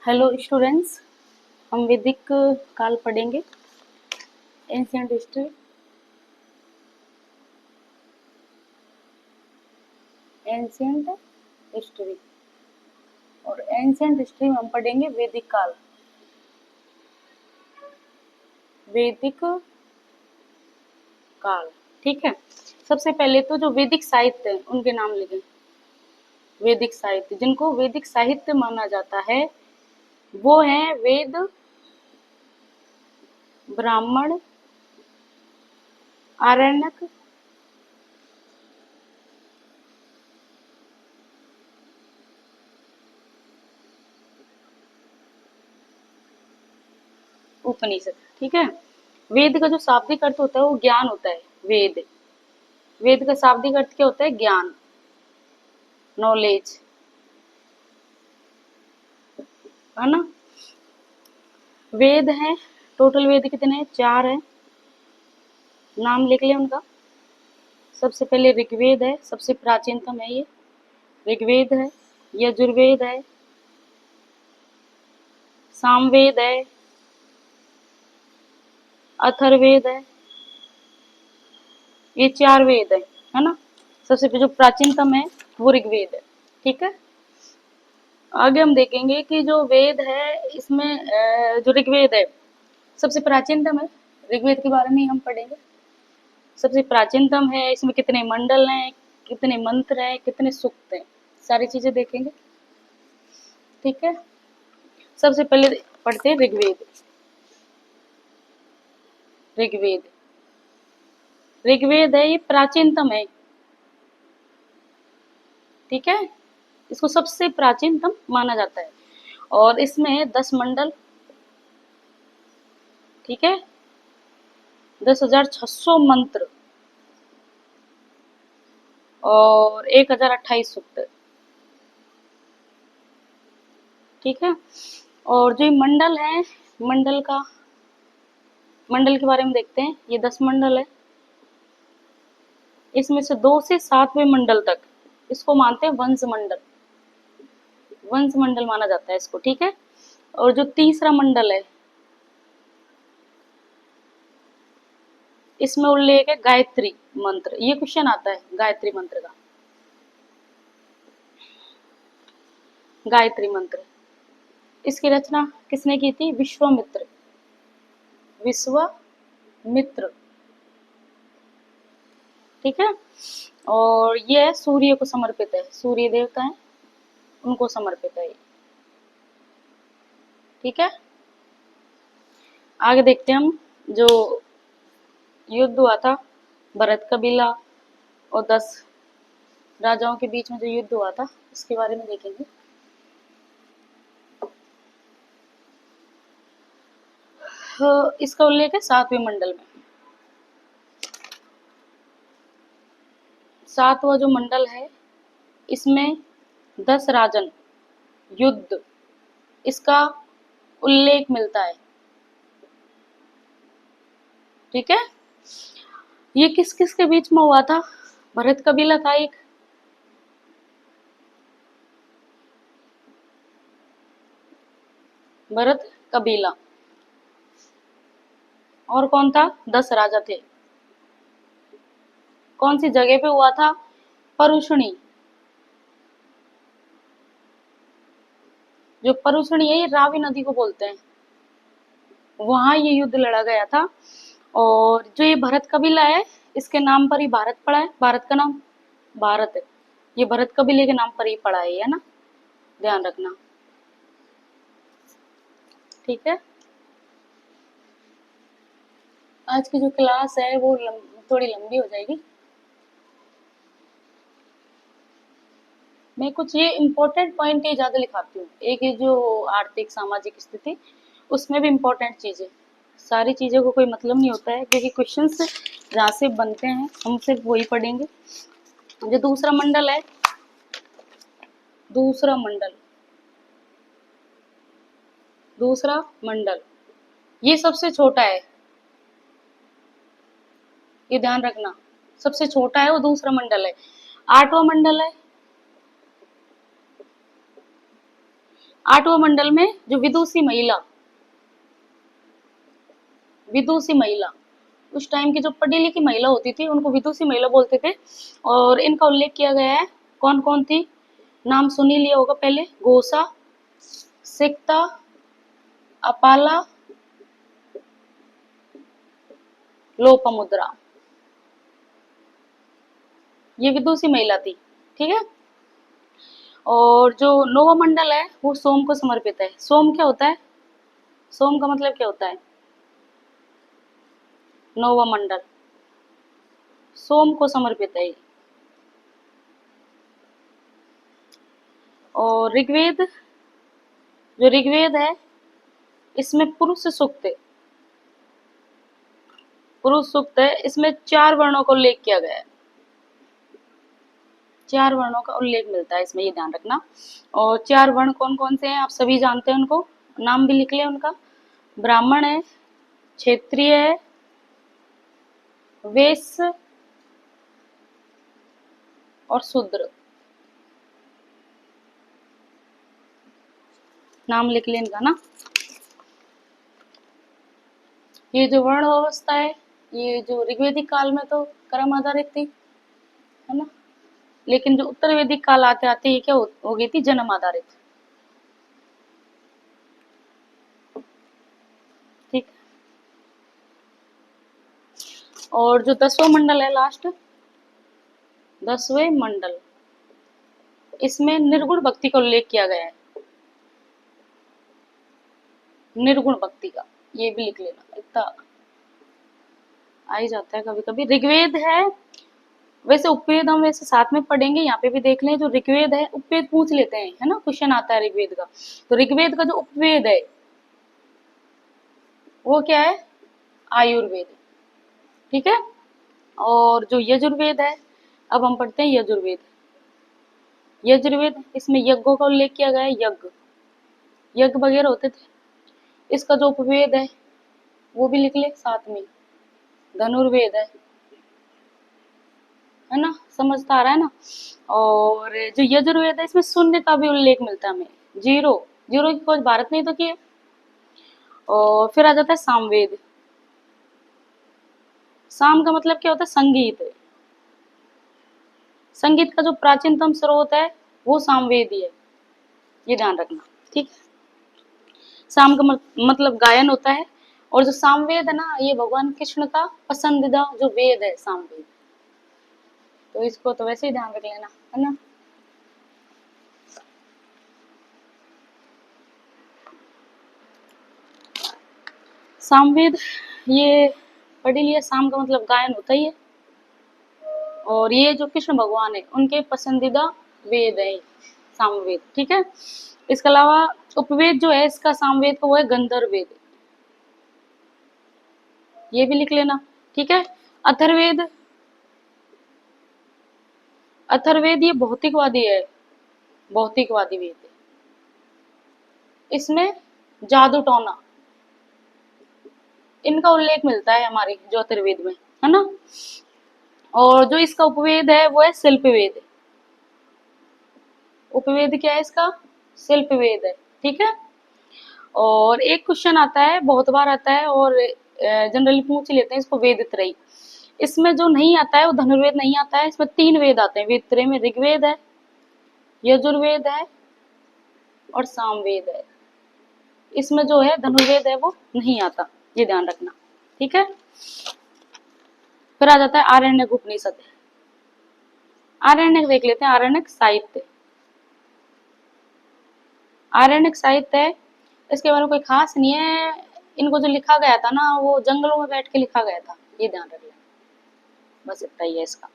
Hello students, हम वैदिक काल पढ़ेंगे। Ancient history. एंशियंट हिस्ट्री और एंशियंट हिस्ट्री में हम पढ़ेंगे वैदिक काल। वैदिक काल, ठीक है। सबसे पहले तो जो वैदिक साहित्य है उनके नाम लिखें। वैदिक साहित्य, जिनको वैदिक साहित्य माना जाता है वो है वेद, ब्राह्मण, आरण्यक, उपनिषद, ठीक है। वेद का जो शाब्दिक अर्थ होता है वो ज्ञान होता है। वेद, वेद का शाब्दिक अर्थ क्या होता है? ज्ञान, नॉलेज, है ना। वेद है, टोटल वेद कितने हैं? 4 है। नाम लिख ले उनका। सबसे पहले ऋग्वेद है, सबसे प्राचीनतम है ये। ऋग्वेद है, यजुर्वेद है, सामवेद है, अथर्ववेद है। ये 4 वेद है ना। सबसे जो प्राचीनतम है वो ऋग्वेद है, ठीक है। आगे हम देखेंगे कि जो वेद है इसमें जो ऋग्वेद है सबसे प्राचीनतम है। ऋग्वेद के बारे में ही हम पढ़ेंगे। सबसे प्राचीनतम है, इसमें कितने मंडल हैं, कितने मंत्र हैं, कितने सूक्त हैं, सारी चीजें देखेंगे, ठीक है। सबसे पहले पढ़ते हैं ऋग्वेद। ऋग्वेद, ऋग्वेद है ये प्राचीनतम है, ठीक है। इसको सबसे प्राचीनतम माना जाता है और इसमें 10 मंडल, ठीक है, 10,600 मंत्र और 1,028 सूक्त, ठीक है। और जो ये मंडल है, मंडल के बारे में देखते हैं। ये 10 मंडल है, इसमें से 2 से 7वें मंडल तक इसको मानते हैं वंश मंडल। वंश मंडल माना जाता है इसको, ठीक है। और जो तीसरा मंडल है इसमें उल्लेख है गायत्री मंत्र। ये क्वेश्चन आता है गायत्री मंत्र का। गायत्री मंत्र, इसकी रचना किसने की थी? विश्वामित्र। विश्वामित्र, ठीक है। और ये सूर्य को समर्पित है, सूर्य देवता है उनको समर्पित है, ठीक है। आगे देखते हैं हम। जो युद्ध हुआ था भरत कबीला और 10 राजाओं के बीच में जो युद्ध हुआ था इसके बारे में देखेंगे। इसका उल्लेख है 7वें मंडल में। 7वां जो मंडल है इसमें 10 राजन युद्ध, इसका उल्लेख मिलता है, ठीक है। ये किस किस के बीच में हुआ था? भरत कबीला था एक, भरत कबीला, और कौन था? 10 राजा थे। कौन सी जगह पे हुआ था? परुषणी। जो परुषणी है ये रावी नदी को बोलते हैं, वहां ये युद्ध लड़ा गया था। और जो ये भरत कबीला है इसके नाम पर ही भारत पड़ा है। भारत का नाम भारत है, ये भरत कबीले के नाम पर ही पड़ा है ना, ध्यान रखना, ठीक है। आज की जो क्लास है वो थोड़ी लंबी हो जाएगी। मैं कुछ ये इम्पोर्टेंट पॉइंट ये ज्यादा लिखाती हूँ। एक ये जो आर्थिक सामाजिक स्थिति उसमें भी इम्पोर्टेंट चीजें, सारी चीजों को कोई मतलब नहीं होता है क्योंकि क्वेश्चंस जहाँ से बनते हैं हम सिर्फ वही पढ़ेंगे। जो दूसरा मंडल है, दूसरा मंडल, दूसरा मंडल ये सबसे छोटा है, ये ध्यान रखना। सबसे छोटा है वो दूसरा मंडल है। 8वां मंडल है, 8वें मंडल में जो विदुषी महिला उस टाइम की जो पढ़ी लिखी महिला होती थी उनको विदुषी महिला बोलते थे। और इनका उल्लेख किया गया है। कौन कौन थी? नाम सुन ही लिया होगा पहले। घोषा, सिकता, अपाला, लोपामुद्रा, ये विदुषी महिला थी। ठीक है। और जो नौवा मंडल है वो सोम को समर्पित है। सोम क्या होता है? सोम का मतलब क्या होता है? नौवा मंडल सोम को समर्पित है। और ऋग्वेद, जो ऋग्वेद है इसमें पुरुष सूक्त है। पुरुष सूक्त है, इसमें 4 वर्णों का उल्लेख किया गया है। 4 वर्णों का उल्लेख मिलता है इसमें, ये ध्यान रखना। और 4 वर्ण कौन कौन से हैं आप सभी जानते हैं, उनको नाम भी लिख लें उनका। ब्राह्मण है, क्षत्रिय है, वैश्य और शूद्र। नाम लिख लें इनका ना। ये जो वर्ण व्यवस्था है ये जो ऋग्वेदिक काल में तो कर्म आधारित थी, है ना, लेकिन जो उत्तर वैदिक काल आते आते ये क्या हो गई थी? जन्म आधारित। ठीक। और जो 10वां मंडल है लास्ट, 10वें मंडल, इसमें निर्गुण भक्ति का उल्लेख किया गया है। निर्गुण भक्ति का, ये भी लिख लेना, इतना आ ही जाता है कभी कभी। ऋग्वेद है, वैसे उपवेद हम वैसे साथ में पढ़ेंगे, यहाँ पे भी देख लें। जो ऋग्वेद है उपवेद पूछ लेते हैं, है ना, क्वेश्चन आता है ऋग्वेद का। तो ऋग्वेद का जो उपवेद है वो क्या है? आयुर्वेद। ठीक है। और जो यजुर्वेद है, अब हम पढ़ते हैं यजुर्वेद। यजुर्वेद, इसमें यज्ञों का उल्लेख किया गया है। यज्ञ यज्ञ वगैरह होते थे। इसका जो उपवेद है वो भी लिख ले साथ में। धनुर्वेद है ना, समझता आ रहा है ना। और जो यजुर्वेद है इसमें शून्य का भी उल्लेख मिलता है हमें। जीरो, जीरो की खोज भारत ने ही तो की है। और फिर आ जाता है सामवेद। साम का मतलब क्या होता है? संगीत। संगीत का जो प्राचीनतम स्रोत है वो सामवेद ही है, ये ध्यान रखना। ठीक है। साम का मतलब गायन होता है। और जो सामवेद है ना, ये भगवान कृष्ण का पसंदीदा जो वेद है सामवेद। तो इसको तो वैसे ही ध्यान रख लेना, है ना। सामवेद ये पढ़ लिया। साम का मतलब गायन होता ही है। और ये जो कृष्ण भगवान है उनके पसंदीदा वेद है सामवेद। ठीक है। इसके अलावा उपवेद जो है इसका सामवेद का वो है गंधर्व वेद, ये भी लिख लेना। ठीक है। अथर्ववेद, अथर्ववेद ये भौतिकवादी है, भौतिकवादी वेद है। इसमें जादू टोना इनका उल्लेख मिलता है हमारे जो अथर्ववेद में, है ना। और जो इसका उपवेद है वो है शिल्पवेद। उपवेद क्या है इसका? शिल्पवेद है। ठीक है। और एक क्वेश्चन आता है, बहुत बार आता है और जनरली पूछ लेते हैं इसको, वेद त्रयी। इसमें जो नहीं आता है वो धनुर्वेद नहीं आता है। इसमें 3 वेद आते हैं वेद त्रय में। ऋग्वेद है, यजुर्वेद है और सामवेद है। इसमें जो है धनुर्वेद है वो नहीं आता, ये ध्यान रखना। ठीक है। फिर आ जाता है आरण्यक उपनिषद। आरण्यक देख लेते हैं। आरण्यक साहित्य, आरण्यक साहित्य है, इसके बारे में कोई खास नहीं है। इनको जो लिखा गया था ना वो जंगलों में बैठ के लिखा गया था, ये ध्यान रख लेना। बस इतना ही है इसका।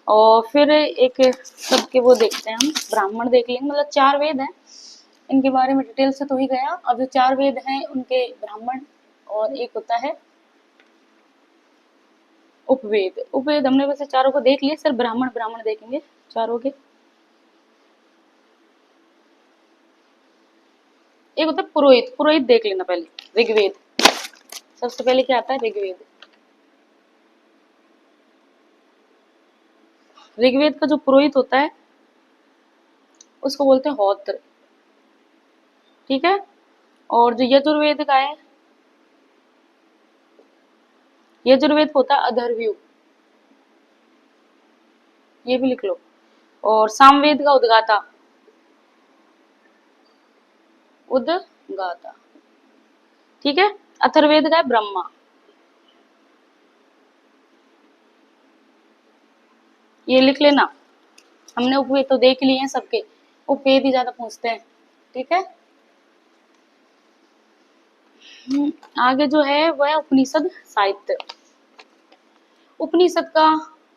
और फिर एक सबके वो देखते हैं हम, ब्राह्मण देख लेंगे। मतलब 4 वेद हैं, इनके बारे में डिटेल से तो ही गया। अब जो 4 वेद हैं उनके ब्राह्मण, और एक होता है उपवेद। उपवेद हमने वैसे चारों को देख लिया, सिर्फ ब्राह्मण ब्राह्मण देखेंगे चारों के। एक होता है पुरोहित, पुरोहित देख लेना पहले। ऋग्वेद सबसे पहले क्या आता है? ऋग्वेद। ऋग्वेद का जो पुरोहित होता है उसको बोलते हैं होत्र। ठीक है। और जो यजुर्वेद का है, यजुर्वेद होता है अधर्व्यू, ये भी लिख लो। और सामवेद का उद्गाता, उद्गाता, ठीक है। अथर्ववेद का है ब्रह्मा, ये लिख लेना। हमने उपवेद तो देख लिए हैं सबके, उपवेद ही ज्यादा पूछते हैं, ठीक है। आगे जो है वह उपनिषद साहित्य। उपनिषद का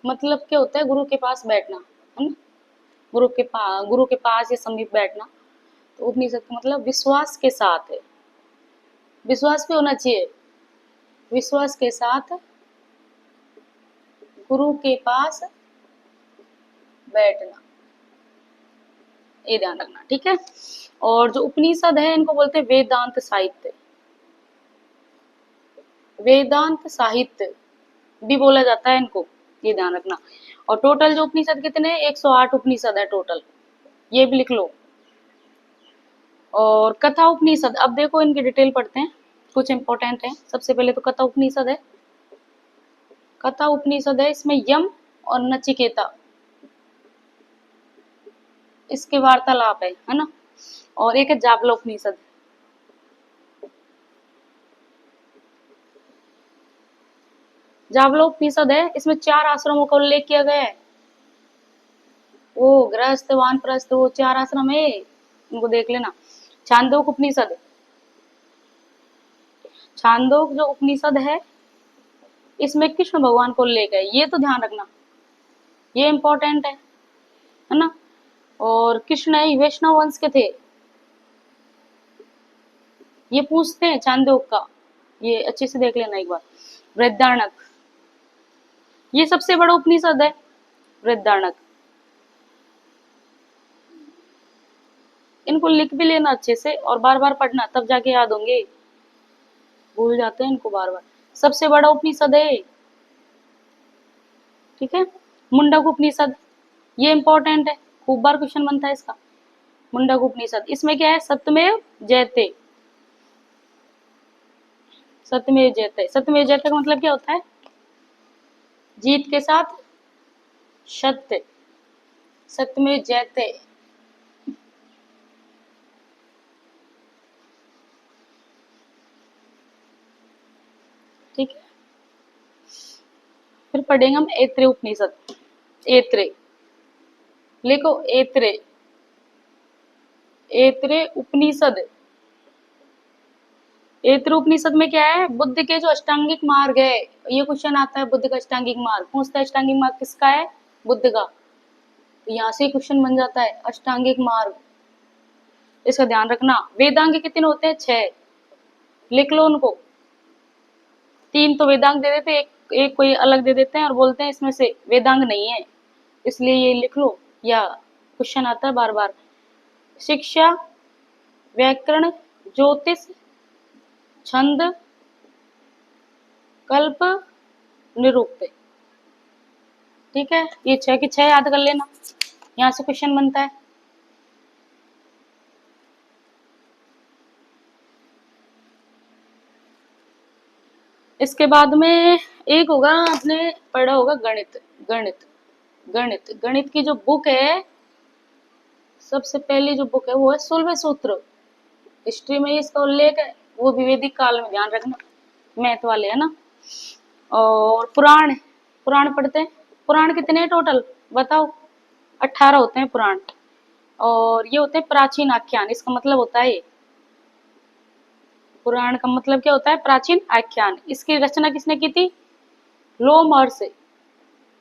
मतलब क्या होता है? गुरु के पास बैठना, है ना, गुरु के पास या समीप बैठना। तो उपनिषद का मतलब विश्वास के साथ है, विश्वास भी होना चाहिए, विश्वास के साथ गुरु के पास बैठना, ये ध्यान रखना, ठीक है। और जो उपनिषद है इनको बोलते हैं वेदांत साहित्य, वेदांत साहित्य भी बोला जाता है इनको, ये ध्यान रखना। और टोटल जो उपनिषद कितने, 108 उपनिषद है टोटल, ये भी लिख लो। और कथा उपनिषद, अब देखो इनकी डिटेल पढ़ते हैं, कुछ इंपॉर्टेंट है। सबसे पहले तो कथा उपनिषद है, कथा उपनिषद है, इसमें यम और नचिकेता, इसके वार्तालाप है ना। और एक है जाबला उपनिषद, जाबला उपनिषद है, इसमें 4 आश्रमों का उल्लेख किया गया है। वो गृहस्थ वानप्रस्थ वो 4 आश्रम है, उनको देख लेना। छांदोक उपनिषद, छांदोक जो उपनिषद है इसमें कृष्ण भगवान को उल्लेख है, ये तो ध्यान रखना, ये इंपॉर्टेंट है ना। और कृष्ण ही वैष्णव वंश के थे, ये पूछते हैं छांदोक का, ये अच्छे से देख लेना एक बार। वृद्धारण्यक, ये सबसे बड़ा उपनिषद है वृद्धारण्यक, इनको लिख भी लेना अच्छे से और बार बार पढ़ना, तब जाके याद होंगे, भूल जाते हैं इनको बार बार। सबसे बड़ा उपनिषद है, ठीक है। मुंडक उपनिषद, ये इंपॉर्टेंट है, खूब बार क्वेश्चन बनता है इसका। मुंडक उपनिषद, इसमें क्या है, सत्यमेव जयते, सत्यमेव जयते, सत्यमेव जयते का मतलब क्या होता है, जीत के साथ सत्य, सत्यमेव जयते। ठीक है, फिर पढ़ेंगे हम ऐत्रेय उपनिषद, ऐत्रेय लिखो, ऐत्रेय, ऐत्रेय उपनिषद। ऐत्रेय उपनिषद में क्या है, बुद्ध के जो अष्टांगिक मार्ग है, ये क्वेश्चन आता है, बुद्ध का अष्टांगिक मार्ग, पूछता है अष्टांगिक मार्ग किसका है, बुद्ध का, तो यहाँ से क्वेश्चन बन जाता है अष्टांगिक मार्ग, इसका ध्यान रखना। वेदांग कितने होते हैं, 6, लिख लो उनको। 3 तो वेदांग दे देते, एक कोई अलग दे देते हैं और बोलते हैं इसमें से वेदांग नहीं है, इसलिए ये लिख लो, या क्वेश्चन आता है बार बार। शिक्षा, व्याकरण, ज्योतिष, छंद, कल्प, निरुक्त, ठीक है। ये 6 की 6 याद कर लेना, यहाँ से क्वेश्चन बनता है। इसके बाद में एक होगा, आपने पढ़ा होगा गणित, गणित, गणित, गणित की जो बुक है, सबसे पहली जो बुक है वो है 16वें सूत्र, हिस्ट्री में इसका उल्लेख है, वो भी वैदिक काल में, ध्यान रखना, मैथ वाले है ना। और पुराण, पुराण पढ़ते हैं, पुराण कितने हैं टोटल बताओ, 18 होते हैं पुराण। और ये होते हैं प्राचीन आख्यान, इसका मतलब होता है, पुराण का मतलब क्या होता है, प्राचीन आख्यान। इसकी रचना किसने की थी, लोमहर्षि,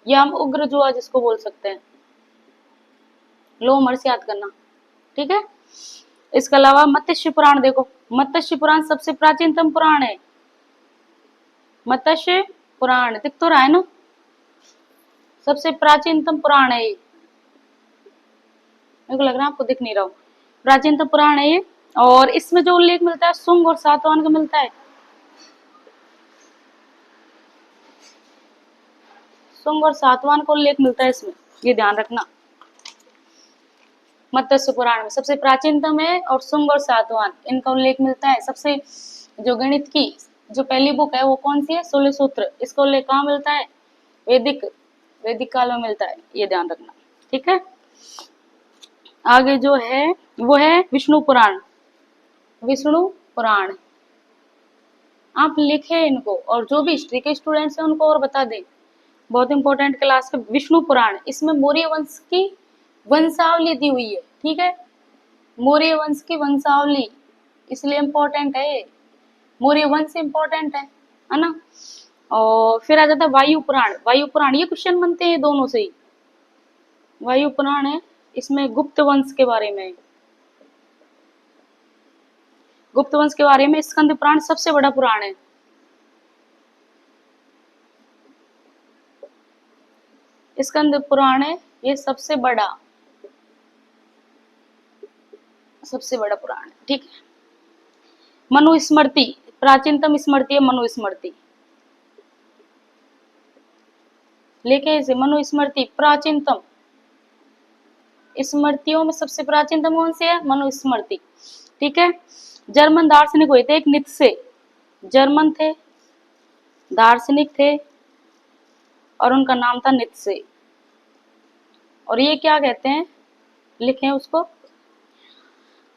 या हम उग्र जुआ जिसको बोल सकते हैं, लोमहर्षि याद करना, ठीक है। इसके अलावा मत्स्य पुराण देखो, मत्स्य पुराण सबसे प्राचीनतम पुराण है, मत्स्य पुराण दिख तो रहा है ना, सबसे प्राचीनतम पुराण है ये, मेरे को लग रहा है आपको दिख नहीं रहा हो, प्राचीनतम पुराण है ये। और इसमें जो उल्लेख मिलता है शुंग और सातवाहन का मिलता है, शुंग और सातवाहन का उल्लेख मिलता है इसमें, ये ध्यान रखना। मत्स्य पुराण में सबसे प्राचीनतम है, और शुंग और सातवाहन इनका उल्लेख मिलता है। सबसे जो गणित की जो पहली बुक है वो कौन सी है? सूर्य सूत्र। इसका उल्लेख कहाँ मिलता है? वैदिक वैदिक काल में मिलता है, ये ध्यान रखना। ठीक है, आगे जो है वो है विष्णु पुराण। विष्णु पुराण आप लिखे इनको, और जो भी हिस्ट्री के स्टूडेंट्स हैं उनको और बता दें, बहुत इंपॉर्टेंट क्लास का विष्णु पुराण। इसमें मौर्य वंश की वंशावली दी हुई है। ठीक है, मौर्य वंश की वंशावली, इसलिए इंपॉर्टेंट है ये, मौर्य वंश इंपॉर्टेंट है ना। और फिर आ जाता है वायु पुराण। वायु पुराण ये क्वेश्चन बनते हैं दोनों से ही। वायु पुराण है, इसमें गुप्त वंश के बारे में, गुप्त वंश के बारे में। स्कंद पुराण सबसे बड़ा पुराण है। स्कंद पुराण है ये सबसे बड़ा पुराण है। ठीक है, मनुस्मृति प्राचीनतम स्मृति है, मनुस्मृति लेके इसे मनुस्मृति प्राचीनतम स्मृतियों में सबसे प्राचीनतम कौन सी है? मनुस्मृति। ठीक है, जर्मन दार्शनिक हुए थे एक नीत्शे, जर्मन थे, दार्शनिक थे, और उनका नाम था नीत्शे। और ये क्या कहते हैं, लिखे उसको,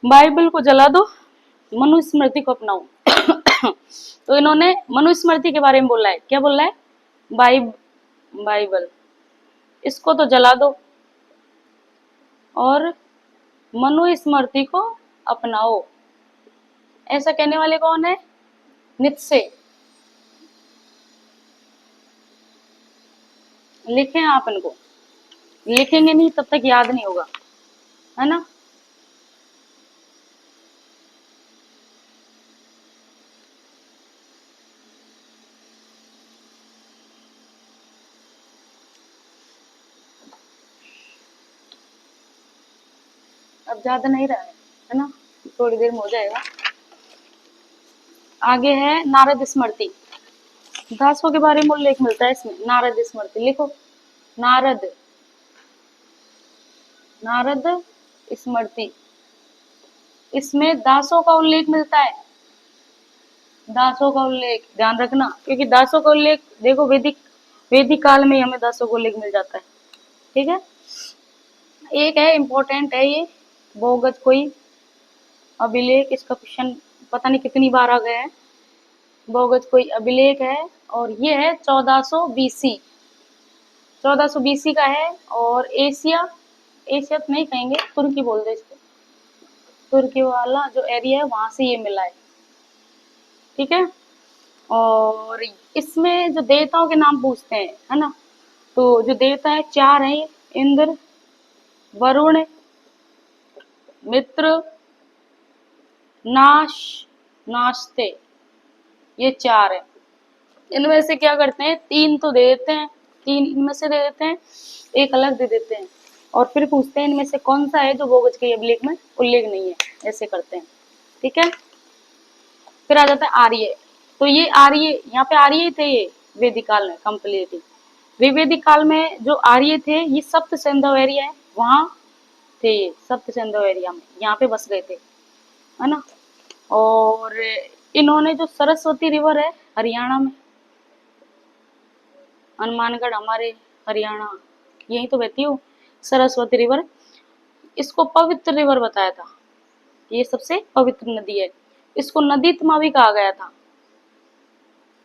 बाइबल को जला दो, मनुस्मृति को अपनाओ। तो इन्होंने मनुस्मृति के बारे में बोला है, क्या बोला है? बाइबल इसको तो जला दो और मनुस्मृति को अपनाओ। ऐसा कहने वाले कौन है? नीत्शे। लिखें आप इनको, लिखेंगे नहीं तब तक याद नहीं होगा, है ना। अब ज्यादा नहीं रहा है ना, थोड़ी देर में हो जाएगा। आगे है नारद स्मृति। दासों के बारे में उल्लेख मिलता है इसमें। नारद स्मृति लिखो, नारद स्मृति, इसमें दासों का उल्लेख मिलता है। दासों का उल्लेख ध्यान रखना, क्योंकि दासों का उल्लेख देखो वैदिक काल में हमें दासों का उल्लेख मिल जाता है। ठीक है, एक है इम्पोर्टेंट है ये, भोगज कोई अभिलेख, इसका क्वेश्चन पता नहीं कितनी बार आ गया है। भोगज कोई अभिलेख है, और ये है 1400 BC, 1400 BC का है। और एशिया तो नहीं कहेंगे, तुर्की बोल दो इसको, तुर्की वाला जो एरिया है वहां से ये मिला है। ठीक है, और इसमें जो देवताओं के नाम पूछते हैं, है ना, तो जो देवता है 4 हैं, इंद्र, वरुण, मित्र, नाश्ते, ये 4 है। इनमें से क्या करते हैं, 3 तो दे देते हैं, 3 इनमें से दे देते हैं, एक अलग दे देते हैं, और फिर पूछते हैं इनमें से कौन सा है जो भोगज के अभिलेख में उल्लेख नहीं है, ऐसे करते हैं। ठीक है, फिर आ जाता है आर्य। तो ये आर्य, यहाँ पे आर्य थे ये वैदिक काल में कंप्लीट। वैदिक काल में जो आर्य थे ये सप्त सिंधु एरिया है, वहां थे ये सप्त सिंधु एरिया में, यहाँ पे बस गए थे, है ना। और इन्होंने जो सरस्वती रिवर है हरियाणा में, हनुमानगढ़ हमारे हरियाणा, यही तो बहती हो सरस्वती रिवर, इसको पवित्र रिवर बताया था, ये सबसे पवित्र नदी है। इसको नदीतमा भी कहा गया था,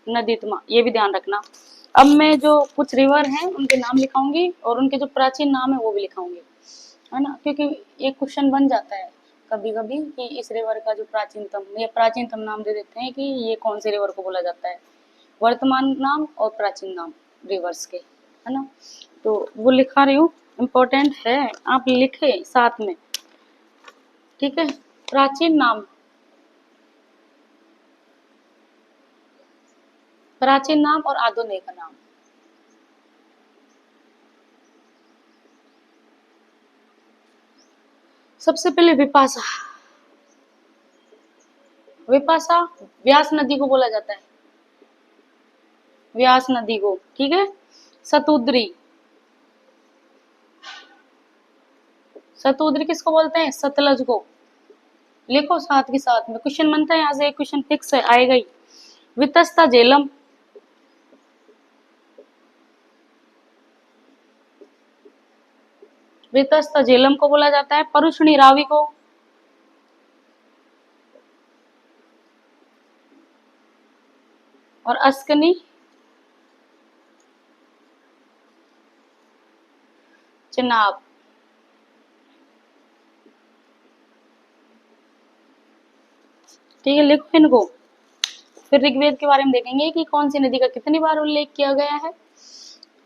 नदीतमा, ये भी ध्यान रखना। अब मैं जो कुछ रिवर हैं उनके नाम लिखाऊंगी, और उनके जो प्राचीन नाम है वो भी लिखाऊंगी, है ना, क्योंकि ये क्वेश्चन बन जाता है कभी कभी कि इस रिवर का जो प्राचीनतम नाम दे देते हैं कि ये कौन से रिवर को बोला जाता है, वर्तमान नाम और प्राचीन नाम रिवर्स के, है ना। तो वो लिखा रही हूँ, इम्पोर्टेंट है, आप लिखे साथ में। ठीक है, प्राचीन नाम, और आधुनिक नाम। सबसे पहले विपाशा, व्यास नदी को बोला जाता है, व्यास नदी को। ठीक है, शतुद्री, शतुद्र किसको बोलते हैं? सतलज को। लिखो साथ के साथ में, क्वेश्चन बनता है यहाँ से, एक क्वेश्चन फिक्स है, आएगा ही। वितस्ता झेलम, वितस्ता झेलम को बोला जाता है। परुष्णी रावी को, और अस्कनी चिनाब। ठीक है, लिखो इनको। फिर ऋग्वेद के बारे में देखेंगे कि कौन सी नदी का कितनी बार उल्लेख किया गया है।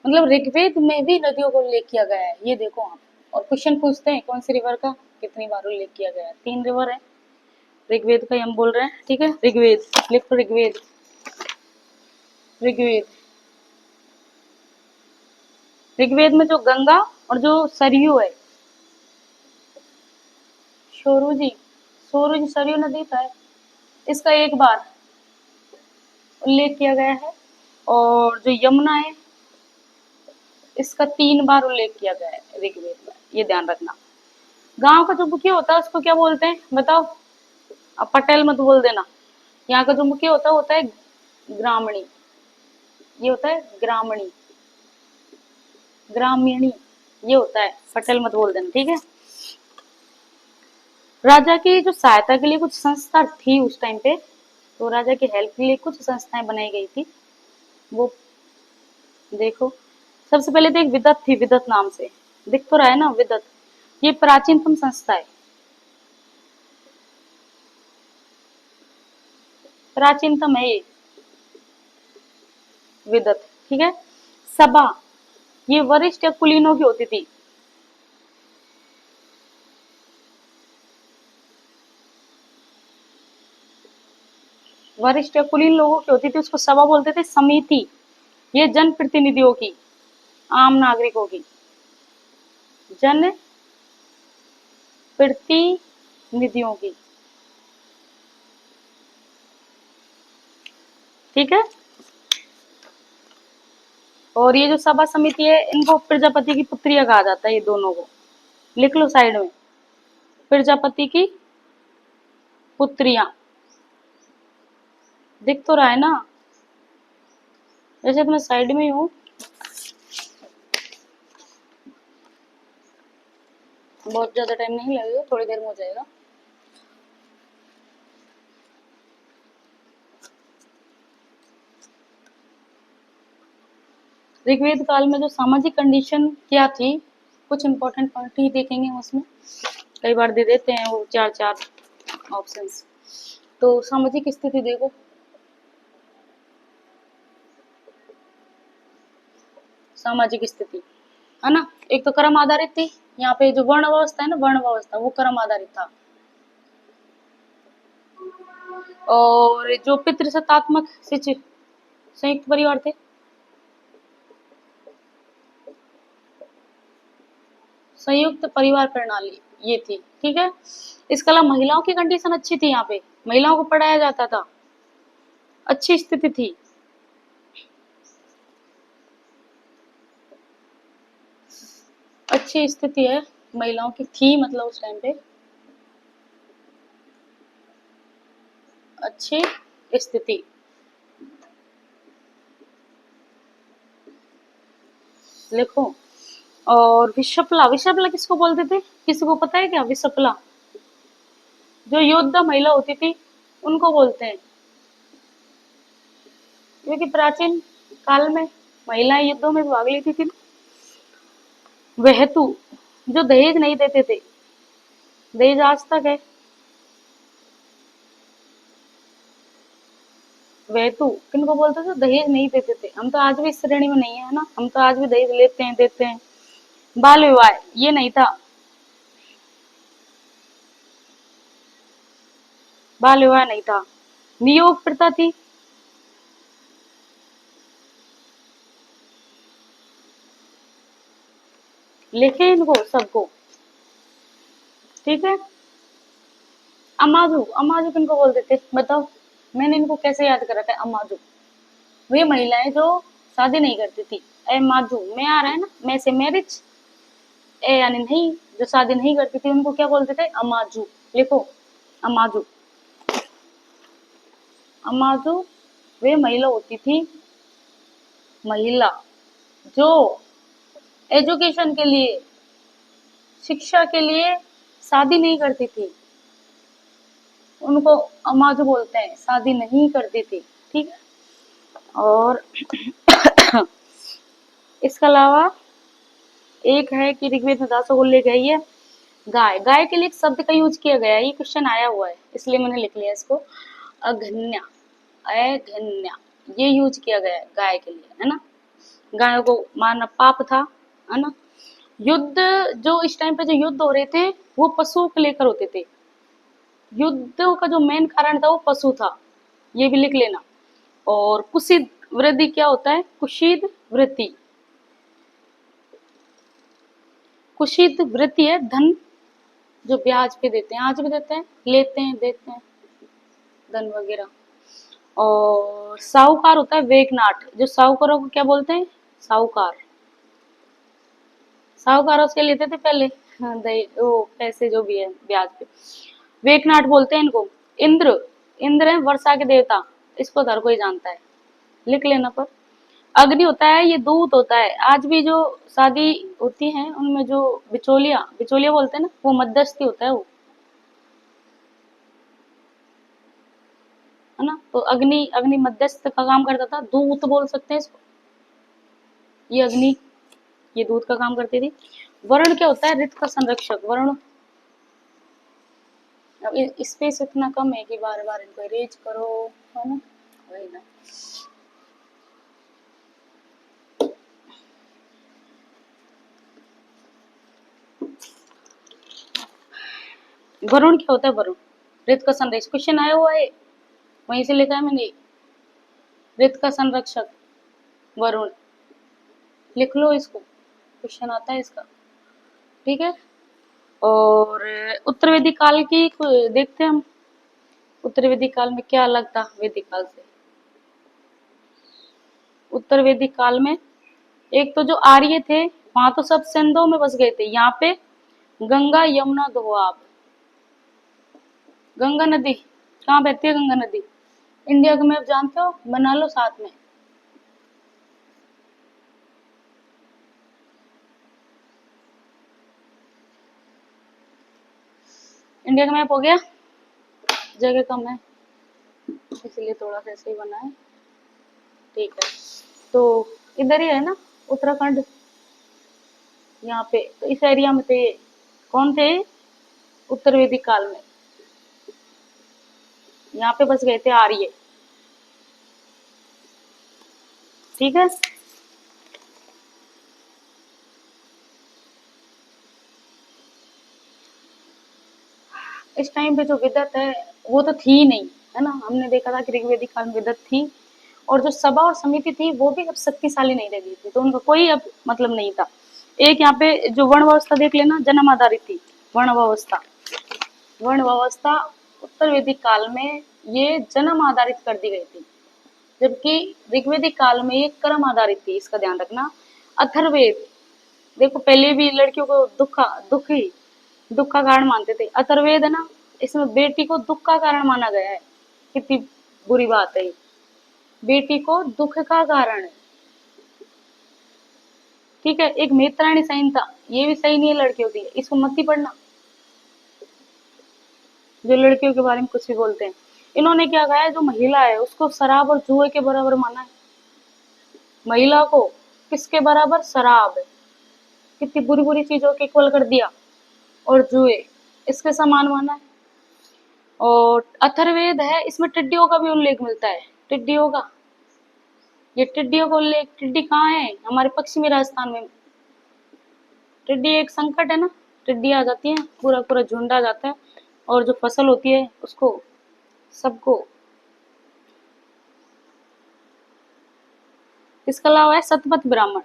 मतलब ऋग्वेद में भी नदियों का उल्लेख किया गया है, ये देखो आप। और क्वेश्चन पूछते हैं कौन सी रिवर का कितनी बार उल्लेख किया गया है। 3 रिवर है ऋग्वेद का, ही हम बोल रहे हैं। ठीक है, ऋग्वेद लिखो, ऋग्वेद, ऋग्वेद। ऋग्वेद में जो गंगा और जो सरयू है, सोरुजी, सोरुजी सरयू नदी का है, इसका 1 बार उल्लेख किया गया है। और जो यमुना है, इसका 3 बार उल्लेख किया गया है ऋग्वेद में, ये ध्यान रखना। गांव का जो मुखिया होता है उसको क्या बोलते हैं बताओ? अब पटेल मत बोल देना। यहाँ का जो मुखिया होता है ग्रामणी, ये होता है ग्रामणी, ग्रामीणी, ये होता है, पटेल मत बोल देना, ठीक है। राजा की जो सहायता के लिए कुछ संस्था थी उस टाइम पे, तो राजा की हेल्प के लिए कुछ संस्थाएं बनाई गई थी, वो देखो। सबसे पहले तो एक विदत थी, विदत नाम से, दिख तो रहा है ना विदत, ये प्राचीनतम संस्था है, प्राचीनतम है ये विदत, ठीक है। सभा, ये वरिष्ठ या कुलीनों की होती थी, वरिष्ठ या कुलीन लोगों की होती थी, उसको सभा बोलते थे। समिति, ये जन प्रतिनिधियों की, आम नागरिकों की, जन प्रतिनिधियों की, ठीक है। और ये जो सभा समिति है, इनको प्रजापति की पुत्रियां कहा जाता है, ये दोनों को लिख लो साइड में, प्रजापति की पुत्रियां, दिख तो रहा है ना, वैसे तो मैं साइड में ही हूँ, बहुत ज्यादा टाइम नहीं लगेगा, थोड़ी देर में हो जाएगा। ऋग्वेद काल में जो सामाजिक कंडीशन क्या थी, कुछ इंपॉर्टेंट पॉइंट ही देखेंगे हम उसमें, कई बार दे देते हैं वो 4 ऑप्शंस। तो सामाजिक स्थिति देखो, सामाजिक स्थिति है ना, एक तो कर्म आधारित थी, यहाँ पे जो वर्ण व्यवस्था है ना, वर्ण व्यवस्था, वो कर्म आधारित था। और जो पितृसत्तात्मक संयुक्त परिवार थे, संयुक्त परिवार प्रणाली ये थी, ठीक है। इसके अलावा महिलाओं की कंडीशन अच्छी थी, यहाँ पे महिलाओं को पढ़ाया जाता था, अच्छी स्थिति थी। अच्छी स्थिति है महिलाओं की थी, मतलब उस टाइम पे अच्छी स्थिति। लिखो। और विशपला, विशपला किसको बोलते थे, किसी को पता है क्या? विशपला जो योद्धा महिला होती थी उनको बोलते हैं, क्योंकि प्राचीन काल में महिलाएं युद्धों में भाग लेती थी। वहेतु, जो दहेज नहीं देते थे, दहेज आज तक है। वहेतु किनको बोलते थे? दहेज नहीं देते थे। हम तो आज भी इस श्रेणी में नहीं है ना, हम तो आज भी दहेज लेते हैं, देते हैं। बाल विवाह ये नहीं था, बाल विवाह नहीं था। नियोग प्रथा थी, लिखे इनको सबको, ठीक है। अमाजू, अमाजू किनको बोलते थे बताओ? मैंने इनको कैसे याद करा था? अमाजू वे महिलाएं जो शादी नहीं करती थी। ए माजू, मैं आ रहा है ना, मैं से मैरिज, ए यानी नहीं, जो शादी नहीं करती थी उनको क्या बोलते थे? अमाजू। लिखो, अमाजू। अमाजू वे महिला होती थी, महिला जो एजुकेशन के लिए, शिक्षा के लिए शादी नहीं करती थी, उनको अमाजू बोलते हैं, शादी नहीं करती थी। ठीक है। और इसके अलावा एक है कि ऋग्वेद में दासों को ले गई है गाय। गाय के लिए एक शब्द का यूज किया गया है, ये क्वेश्चन आया हुआ है इसलिए मैंने लिख लिया इसको, अघन्या। अघन्या ये यूज किया गया है गाय के लिए, है ना। गायों को मारना पाप था, है ना। युद्ध, जो इस टाइम पे जो युद्ध हो रहे थे वो पशुओं को लेकर होते थे। युद्धों का जो मेन कारण था वो पशु था, ये भी लिख लेना। और कुशीद वृद्धि क्या होता है? कुशीद वृत्ति। कुशीद वृत्ति है धन जो ब्याज पे देते हैं, आज भी देते हैं, लेते हैं, देते हैं धन वगैरह। और साहूकार होता है वेगनाट। जो साहूकारों को क्या बोलते हैं? साहूकार। साहूकारों से लेते थे पहले, हाँ, वो पैसे जो भी है ब्याज पे। वेगनाट बोलते हैं इनको। इंद्र, इंद्र है वर्षा के देवता, इसको हर कोई जानता है, लिख लेना। पर अग्नि होता है, ये दूत होता है। आज भी जो शादी होती है उनमें जो बिचौलिया, बिचौलिया बोलते हैं ना, वो मध्यस्थी होता है वो, है ना। तो अग्नि, अग्नि मध्यस्थ का काम करता था, दूत बोल सकते हैं इसको। ये अग्नि, ये दूत का काम करती थी। वरुण क्या होता है? ऋत का संरक्षक, वरुण। अब स्पेस इतना कम है कि बार बार इनको अरेंज करो, है ना, वही ना। वरुण क्या होता है? वरुण ऋत का संरक्षक, क्वेश्चन आया हुआ है वहीं से लिखा है मैंने, ऋत का संरक्षक वरुण, लिख लो इसको, क्वेश्चन आता है इसका। ठीक है। और उत्तर वैदिक काल की देखते हैं हम, उत्तर वैदिक काल में क्या अलग था वैदिक काल से। उत्तर वैदिक काल में एक तो जो आर्य थे वहां तो सब सिंधों में बस गए थे, यहाँ पे गंगा यमुना दोआब। गंगा नदी कहाँ बहती है? गंगा नदी इंडिया का मैप जानते हो? बना लो साथ में। इंडिया का मैप हो गया, जगह कम है इसलिए थोड़ा सा ऐसे ही बना है। ठीक है। तो इधर ही है ना उत्तराखंड, यहाँ पे तो इस एरिया में थे। कौन थे? उत्तर वैदिक काल में यहाँ पे बस गए थे आर्य। ठीक है। इस टाइम पे जो विदत है वो तो थी ही नहीं, है ना। हमने देखा था कि ऋग्वेदिक काल में विदत थी, और जो सभा और समिति थी वो भी अब शक्तिशाली नहीं रही थी, तो उनका कोई अब मतलब नहीं था। एक यहाँ पे जो वर्ण व्यवस्था देख लेना, जन्म आधारित थी वर्ण व्यवस्था। वर्ण व्यवस्था उत्तर वैदिक काल में ये जन्म आधारित कर दी गई थी, जबकि ऋग्वेदिक काल में ये कर्म आधारित थी, इसका ध्यान रखना। अथर्ववेद देखो, पहले भी लड़कियों को दुख का कारण मानते थे। अथर्ववेद है ना, इसमें बेटी को दुख का कारण माना गया है। कितनी बुरी बात है, बेटी को दुख का कारण है। ठीक है। एक मैत्रायणी संहिता, ये भी सही नहीं है लड़कियों के लिए, इसको मत ही पढ़ना, जो लड़कियों के बारे में कुछ भी बोलते हैं। इन्होंने क्या कहा है, जो महिला है उसको शराब और जुए के बराबर माना है। महिला को किसके बराबर? शराब, कितनी बुरी बुरी चीजों के इक्वल कर दिया, और जुए इसके समान माना है। और अथर्ववेद है, इसमें टिड्डियों का भी उल्लेख मिलता है, टिड्डियों का। ये टिड्डियों का उल्लेख, टिड्डी कहाँ है? हमारे पश्चिमी राजस्थान में। टिड्डी एक संकट है ना, टिड्डी आ जाती है, पूरा पूरा झुंड आ जाता है, और जो फसल होती है उसको सबको। इसके अलावा है सतपथ ब्राह्मण,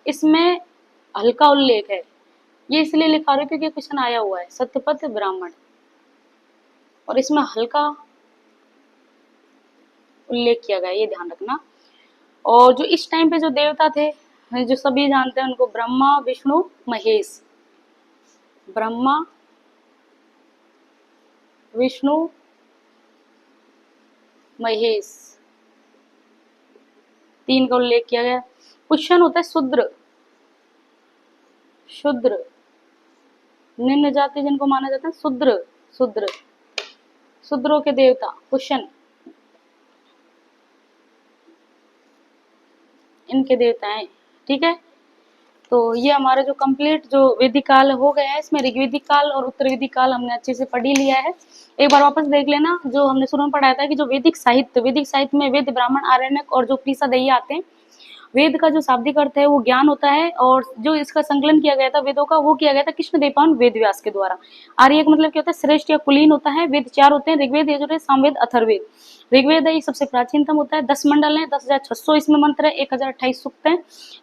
इसमें हल्का उल्लेख है, ये इसलिए लिखा रही हूँ क्योंकि क्वेश्चन आया हुआ है, सतपथ ब्राह्मण, और इसमें हल्का उल्लेख किया गया, ये ध्यान रखना। और जो इस टाइम पे जो देवता थे, जो सभी जानते हैं उनको, ब्रह्मा विष्णु महेश, ब्रह्मा, विष्णु, महेश, तीन का उल्लेख किया गया। क्वेश्चन होता है शूद्र, शूद्र निम्न जाति जिनको माना जाता है शूद्र, शूद्र, शूद्रों के देवता। क्वेश्चन, इनके देवता हैं, ठीक है। तो ये हमारा जो कंप्लीट जो वैदिक काल हो गया है, इसमें ऋग्वैदिक काल और उत्तर वैदिक काल हमने अच्छे से पढ़ ही लिया है। एक बार वापस देख लेना, जो हमने शुरू में पढ़ाया था कि जो वैदिक साहित्य में वेद, ब्राह्मण, आरण्यक और जो उपनिषद ये आते हैं। वेद का जो शाब्दिक अर्थ है वो ज्ञान होता है, और जो इसका संकलन किया गया था वेदों का, वो किया गया था कृष्ण देवपान वेद व्यास के द्वारा। आर्य का मतलब क्या होता है, श्रेष्ठ या कुलीन होता है। वेद चार होते हैं, ऋग्वेद, यजुर्वेद, सामवेद, अथर्ववेद। ऋग्वेद है ये सबसे प्राचीनतम होता है, 10 मंडल है, 10,600 इसमें मंत्र है, 1028 सूक्त है।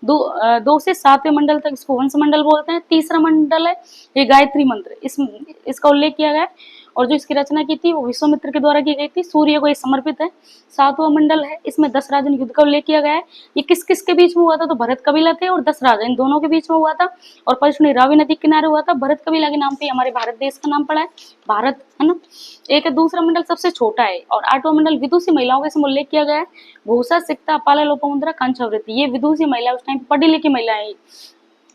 2 से 7वें मंडल तक इसको वंश मंडल बोलते हैं। तीसरा मंडल है ये गायत्री मंत्र, इसका उल्लेख किया गया है, और जो इसकी रचना की थी वो विश्वामित्र के द्वारा की गई थी, सूर्य को ये समर्पित है। 7वां मंडल है, इसमें 10 राजन युद्ध का उल्लेख किया गया है। ये किस किस के बीच में हुआ था, तो भरत कबीला थे और 10 राजा, इन दोनों के बीच में हुआ था, और पश्चिमी रावी नदी के किनारे हुआ था। भरत कबीला के नाम पे हमारे भारत देश का नाम पड़ा है, भारत, है ना। एक है दूसरा मंडल सबसे छोटा है, और 8वां मंडल विदुषी महिलाओं का इसमें उल्लेख किया गया है। भूषा, सिक्ता, पाला, लोपामुद्रा, कांचावृत्ति, ये विदुषी महिला उस टाइम पढ़ी लिखी महिलाएं।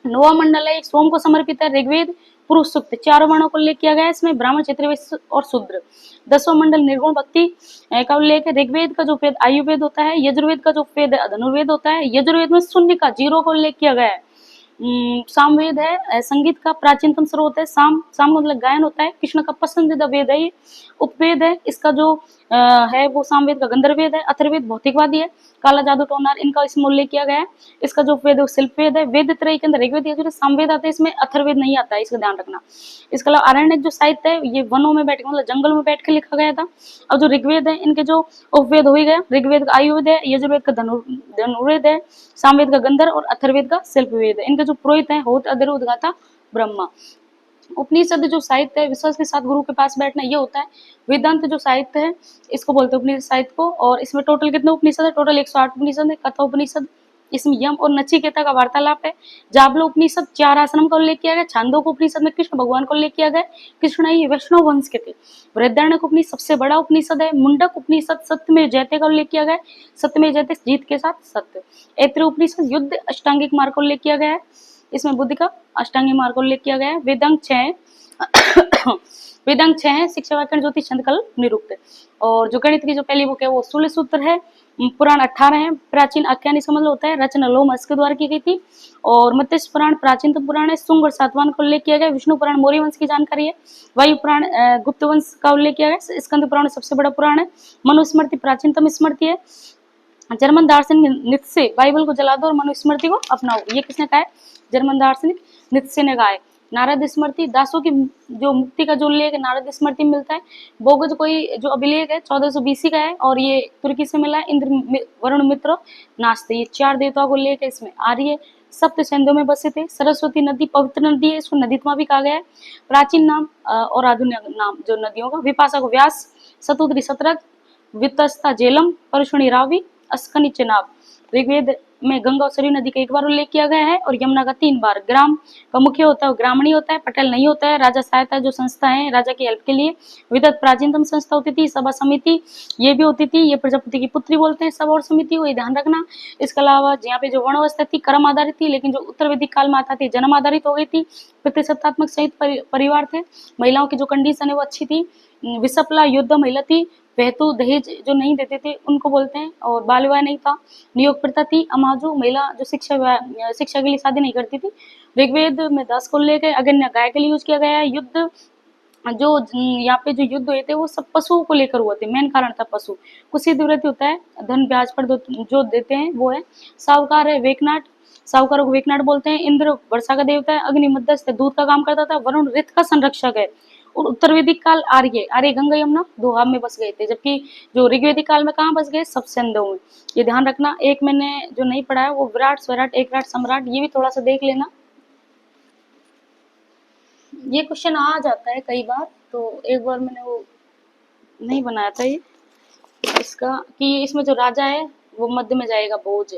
9वां मंडल है सोम को समर्पित है, ऋग्वेद, पुरुष सूक्त, 4 वर्णों को उल्लेख किया गया है इसमें, ब्राह्मण, क्षत्रिय, वैश्य और शूद्र। 10वां मंडल निर्गुण भक्ति का उल्लेख है। ऋग्वेद का जो वेद आयुर्वेद होता है, यजुर्वेद का जो वेद धनुर्वेद होता है, यजुर्वेद में शून्य का, जीरो का उल्लेख किया गया है। सामवेद है संगीत का प्राचीनतम स्रोत है। साम का मतलब गायन होता है, कृष्ण का पसंदीदा वेद है ये। उपवेद है इसका जो है वो सामवेद का गंधर्ववेद है। अथर्ववेद भौतिकवादी है, काला जादू टोनार, इनका इसमें उल्लेख किया गया है। इसका जो वेद है वो शिल्पवेद है। वेद त्रय के अंदर ऋग्वेद, यजुर्वेद, सामवेद आते हैं, इसमें अथर्ववेद नहीं आता है, इसका ध्यान रखना। इसके अलावा आरण्यक जो साहित्य है ये वनों में बैठ के, मतलब जंगल में बैठ के लिखा गया था। और जो ऋग्वेद है इनके जो उपवेद हो ही गया, ऋग्वेद का आयुर्वेद है, यजुर्वेद का धनुर्वेद है, सामवेद का गंधर्व और अथर्ववेद का शिल्पवेद है। इनके जो पुरोहित है होत, अधर, उद्गाता, ब्रह्मा। उपनिषद जो साहित्य है, विश्वास के साथ गुरु के पास बैठना, ये होता है। वेदांत जो साहित्य है इसको बोलते हैं उपनिषद साहित्य को। और इसमें टोटल कितने उपनिषद है, टोटल 108 उपनिषद है। कथा उपनिषद, इसमें यम और नचिकेता का वार्तालाप है। जाबलो उपनिषद 4 आश्रम का उल्लेख किया गया। छांदोक उपनिषद में कृष्ण भगवान का उल्लेख किया गया। कृष्ण ही वैष्णव वंश के थे। बृहदारण्यक उपनिषद सबसे बड़ा उपनिषद है। मुंडक उपनिषद सत्यमेव जयते का उल्लेख किया गया। सत्यमेव जयते जीत के साथ सत्य। ऐत्रेय उपनिषद युद्ध अष्टांगिक मार्ग का उल्लेख किया गया है, इसमें बुद्धि का अष्टांगिक मार्ग का उल्लेख किया गया है। वेदांग 6 वेदांग 6 है, शिक्षा, व्याकरण, ज्योतिष, छंद, कल्प, निरुक्त। और जो गणित की जो पहली बुक है वो सूर्य सूत्र है। पुराण 18 है। प्राचीन आख्यान इसका मतलब होता है रचना लोमहर्ष के द्वारा की गई थी। और मत्स्य पुराण प्राचीनतम पुराण है, शुंग और सातवाहन का उल्लेख किया गया। विष्णु पुराण मौर्य वंश की जानकारी है। वायु पुराण गुप्त वंश का उल्लेख किया गया। स्कंद पुराण सबसे बड़ा पुराण है। मनुस्मृति प्राचीनतम स्मृति है। जर्मन दार्शनिक नीत्शे बाइबल को जला दो और मनुस्मृति को अपनाओ, ये किसने कहा है, जर्मन दार्शनिक नीत्शे ने कहा है। नारद स्मृति, दासों की जो मुक्ति का जो उल्लेख नारद स्मृति में मिलता है। बोगज कोई जो अभिलेख है 1400 BC का है, और ये तुर्की से मिला है। इंद्र, वरुण, मित्र, नास्ते, ये 4 देवताओं को उल्लेख है इसमें। आर्य सप्त सिंधु में बसे थे। सरस्वती नदी पवित्र नदी है, इसको नदीत्मा भी कहा गया है। प्राचीन नाम और आधुनिक नाम जो नदियों का, विपाशा को व्यास, शतुद्री शतरथ, वितस्ता झेलम, परशुनी रावी, अस्कनी चेनाब। ऋग्वेद में गंगा और सरयू नदी का 1 बार उल्लेख किया गया है, और यमुना का 3 बार। ग्राम का मुख्य होता है ग्रामणी होता है, पटेल नहीं होता है। राजा सहायता जो संस्था है राजा की हेल्प के लिए। विदत प्राचीनतम संस्था होती थी। सभा समिति ये भी होती थी, ये प्रजापति की पुत्री बोलते हैं सभा और समिति को, ये ध्यान रखना। इसके अलावा यहाँ पे जो वर्ण अवस्था थी कर्म आधारित थी, लेकिन जो उत्तर वैदिक काल में आता थी जन्म आधारित हो गई थी। प्रतिसत्तात्मक संयुक्त परिवार थे। महिलाओं की जो कंडीशन है वो अच्छी थी। विषपला युद्ध महिला थी। वहतु दहेज जो नहीं देते थे उनको बोलते हैं। और बाल विवाह नहीं था। नियोग प्रथा थी। अमाजु महिला जो शिक्षा के लिए शादी नहीं करती थी। ऋग्वेद में 10 को उल्लेख है। अगन्य गाय के लिए यूज किया गया है। युद्ध जो यहाँ पे जो युद्ध हुए थे वो सब पशुओं को लेकर हुए थे, मेन कारण था पशु। कुछ निवृत्ति होता है, धन ब्याज पर जो देते हैं वो है। साहूकार है वेकनाट, साहूकारों को वेकनाट बोलते हैं। इंद्र वर्षा का देवता है। अग्नि मध्यस्थ दूध का काम करता था। वरुण ऋत का संरक्षक है। और उत्तर वैदिक काल आर्य गंगा यमुना दोहाब में बस गए थे, जबकि जो ऋग्वेदिक काल में कहाँ बस गए, सब सिंधु में। ये ध्यान रखना। एक मैंने जो नहीं पढ़ा है वो विराट, स्वराट, एकराट, सम्राट, ये भी थोड़ा सा देख लेना। ये क्वेश्चन आ जाता है कई बार, तो एक बार मैंने वो नहीं बनाया था ये इसका, कि इसमें जो राजा है वो मध्य में जाएगा भोज,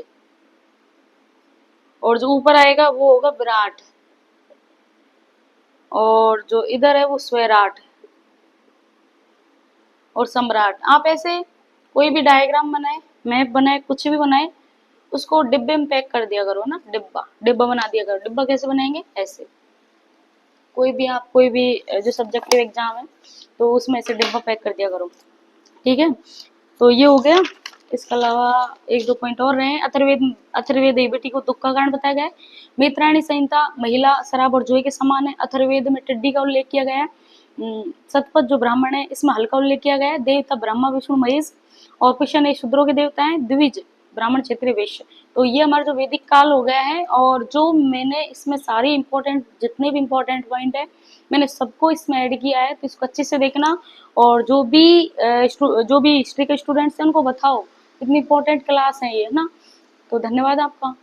और जो ऊपर आएगा वो होगा विराट, और जो इधर है वो स्वैराट और सम्राट। आप ऐसे कोई भी डायग्राम बनाए, मैप बनाए, कुछ भी बनाए, उसको डिब्बे में पैक कर दिया करो ना, डिब्बा डिब्बा बना दिया करो। डिब्बा कैसे बनाएंगे? ऐसे। कोई भी जो सब्जेक्टिव एग्जाम है तो उसमें ऐसे डिब्बा पैक कर दिया करो, ठीक है। तो ये हो गया। इसके अलावा एक दो पॉइंट और रहे। अथर्वेद बेटी को दुख का कारण बताया गया है। मित्राणी संहिता महिला शराब और जुए के समान है। अथर्वेद में टिड्डी का उल्लेख किया गया है। सतपथ जो ब्राह्मण है इसमें हल्का उल्लेख किया गया है। देवता ब्रह्मा विष्णु महेश और कृष्ण ये शूद्रों के देवता हैं। द्विज ब्राह्मण क्षत्रिय वैश्य। तो ये हमारा जो वैदिक काल हो गया है, और जो मैंने इसमें सारे इंपॉर्टेंट जितने भी इंपॉर्टेंट पॉइंट है मैंने सबको इसमें ऐड किया है, तो इसको अच्छे से देखना। और जो भी हिस्ट्री के स्टूडेंट्स हैं उनको बताओ, इतनी इंपॉर्टेंट क्लास है ये, है ना। तो धन्यवाद आपका।